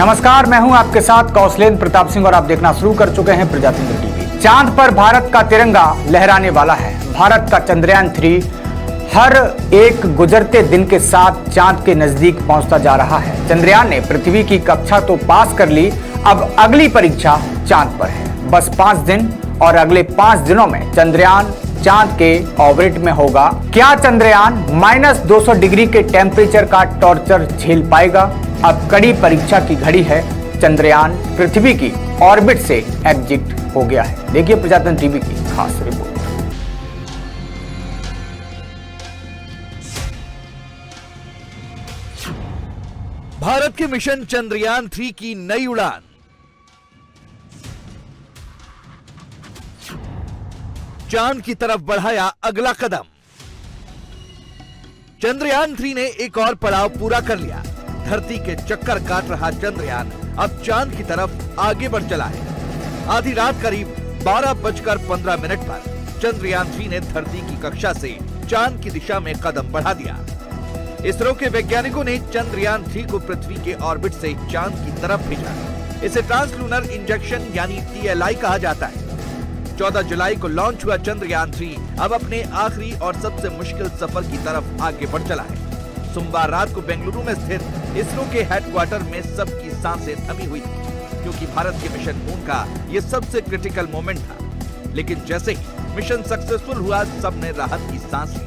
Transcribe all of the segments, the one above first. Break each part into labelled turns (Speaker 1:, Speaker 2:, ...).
Speaker 1: नमस्कार, मैं हूं आपके साथ कौशलेंद्र प्रताप सिंह और आप देखना शुरू कर चुके हैं प्रजातंत्र टीवी। चांद पर भारत का तिरंगा लहराने वाला है। भारत का चंद्रयान 3 हर एक गुजरते दिन के साथ चांद के नजदीक पहुंचता जा रहा है। चंद्रयान ने पृथ्वी की कक्षा तो पास कर ली, अब अगली परीक्षा चांद पर है। बस 5 दिन और अगले 5 दिनों में चंद्रयान चांद के ऑर्बिट में होगा। क्या चंद्रयान -200 डिग्री के टेम्परेचर का टॉर्चर झेल पाएगा? अब कड़ी परीक्षा की घड़ी है। चंद्रयान पृथ्वी की ऑर्बिट से एग्जिट हो गया है। देखिए प्रजातंत्र टीवी की खास रिपोर्ट।
Speaker 2: भारत के मिशन चंद्रयान 3 की नई उड़ान। चांद की तरफ बढ़ाया अगला कदम। चंद्रयान 3 ने एक और पड़ाव पूरा कर लिया। धरती के चक्कर काट रहा चंद्रयान अब चांद की तरफ आगे बढ़ चला है। आधी रात करीब 12:15 पर चंद्रयान 3 ने धरती की कक्षा से चांद की दिशा में कदम बढ़ा दिया। इसरो के वैज्ञानिकों ने चंद्रयान 3 को पृथ्वी के ऑर्बिट से चांद की तरफ भेजा। इसे ट्रांसलूनर इंजेक्शन यानी TLI कहा जाता है। 14 जुलाई को लॉन्च हुआ चंद्रयान 3 अब अपने आखिरी और सबसे मुश्किल सफर की तरफ आगे बढ़ चला है। सोमवार रात को बेंगलुरु में स्थित इसरो के हेडक्वार्टर में सबकी सांसें थमी हुई थी, क्योंकि भारत के मिशन मून का ये सबसे क्रिटिकल मोमेंट था। लेकिन जैसे ही मिशन सक्सेसफुल हुआ, सबने राहत की सांस ली।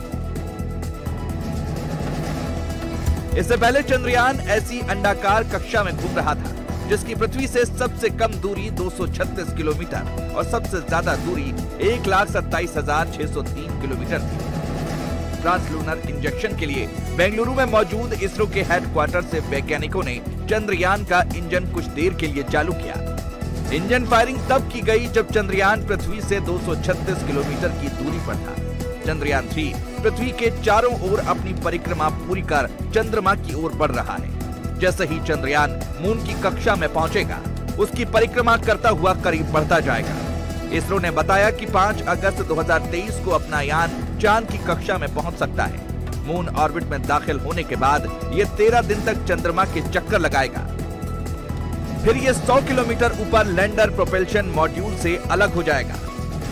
Speaker 2: इससे पहले चंद्रयान ऐसी अंडाकार कक्षा में घूम रहा था जिसकी पृथ्वी से सबसे कम दूरी 236 किलोमीटर और सबसे ज्यादा दूरी 1,27,603 किलोमीटर थी। ट्रांसलूनर इंजेक्शन के लिए बेंगलुरु में मौजूद इसरो के हेडक्वार्टर से वैज्ञानिकों ने चंद्रयान का इंजन कुछ देर के लिए चालू किया। इंजन फायरिंग तब की गई जब चंद्रयान पृथ्वी से 236 किलोमीटर की दूरी पर था। चंद्रयान 3 पृथ्वी के चारों ओर अपनी परिक्रमा पूरी कर चंद्रमा की ओर बढ़ रहा है। जैसे ही चंद्रयान मून की कक्षा में पहुंचेगा, उसकी परिक्रमा करता हुआ करीब बढ़ता जाएगा। इसरो ने बताया कि 5 अगस्त 2023 को अपना यान चांद की कक्षा में पहुंच सकता है। मून ऑर्बिट में दाखिल होने के बाद ये 13 दिन तक चंद्रमा के चक्कर लगाएगा। फिर ये 100 किलोमीटर ऊपर लैंडर प्रोपल्शन मॉड्यूल से अलग हो जाएगा।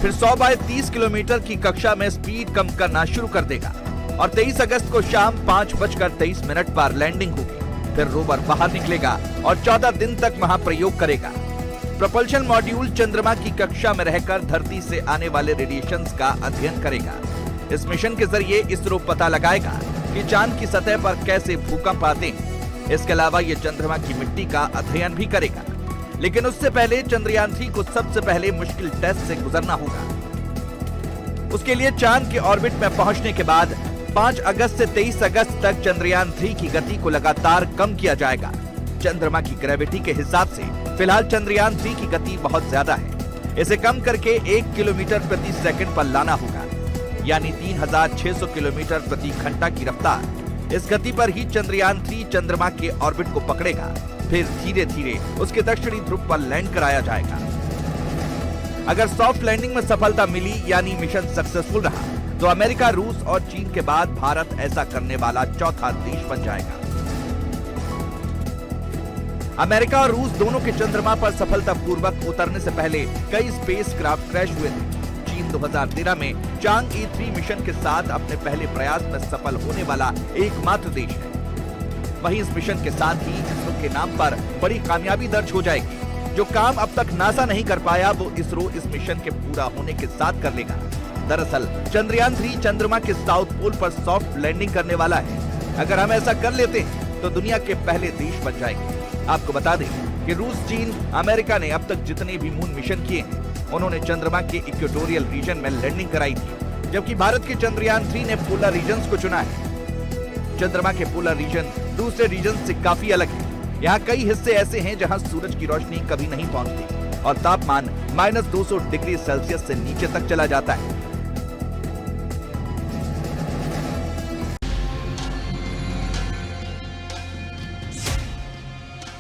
Speaker 2: फिर 100 बाय 30 किलोमीटर की कक्षा में स्पीड कम करना शुरू कर देगा और 23 अगस्त को शाम 5:23 पर लैंडिंग होगी। फिर रोवर बाहर निकलेगा और 14 दिन तक वहां प्रयोग करेगा। प्रोपल्शन मॉड्यूल चंद्रमा की कक्षा में रहकर धरती से आने वाले रेडिएशंस का अध्ययन करेगा। इस मिशन के जरिए इसरो पता लगाएगा कि चांद की सतह पर कैसे भूकंप आते हैं। इसके अलावा ये चंद्रमा की मिट्टी का अध्ययन भी करेगा। लेकिन उससे पहले चंद्रयान 3 को सबसे पहले मुश्किल टेस्ट से गुजरना होगा। उसके लिए चांद के ऑर्बिट में पहुंचने के बाद 5 अगस्त से 23 अगस्त तक चंद्रयान 3 की गति को लगातार कम किया जाएगा। चंद्रमा की ग्रेविटी के हिसाब से फिलहाल चंद्रयान 3 की गति बहुत ज्यादा है। इसे कम करके 1 किलोमीटर प्रति सेकंड पर लाना होगा, यानी 3600 किलोमीटर प्रति घंटा की रफ्तार। इस गति पर ही चंद्रयान 3 चंद्रमा के ऑर्बिट को पकड़ेगा। फिर धीरे धीरे उसके दक्षिणी ध्रुव पर लैंड कराया जाएगा। अगर सॉफ्ट लैंडिंग में सफलता मिली, यानी मिशन सक्सेसफुल रहा, तो अमेरिका, रूस और चीन के बाद भारत ऐसा करने वाला चौथा देश बन जाएगा। अमेरिका और रूस दोनों के चंद्रमा पर सफलतापूर्वक उतरने से पहले कई स्पेसक्राफ्ट क्रैश हुए थे। चीन 2013 में चांग-ई 3 मिशन के साथ अपने पहले प्रयास में सफल होने वाला एकमात्र देश है। वहीं इस मिशन के साथ ही इसरो के नाम पर बड़ी कामयाबी दर्ज हो जाएगी। जो काम अब तक नासा नहीं कर पाया, वो इसरो इस मिशन के पूरा होने के साथ कर लेगा। दरअसल चंद्रयान 3 चंद्रमा के साउथ पोल पर सॉफ्ट लैंडिंग करने वाला है। अगर हम ऐसा कर लेते हैं तो दुनिया के पहले देश बन जाएंगे। आपको बता दें कि रूस, चीन, अमेरिका ने अब तक जितने भी मून मिशन किए हैं, उन्होंने चंद्रमा के इक्वेटोरियल रीजन में लैंडिंग कराई थी, जबकि भारत के चंद्रयान 3 ने पोलर रीजन्स को चुना है। चंद्रमा के पोलर रीजन दूसरे रीजन से काफी अलग है। यहाँ कई हिस्से ऐसे हैं जहाँ सूरज की रोशनी कभी नहीं पहुँचती और तापमान -200 डिग्री सेल्सियस से नीचे तक चला जाता है।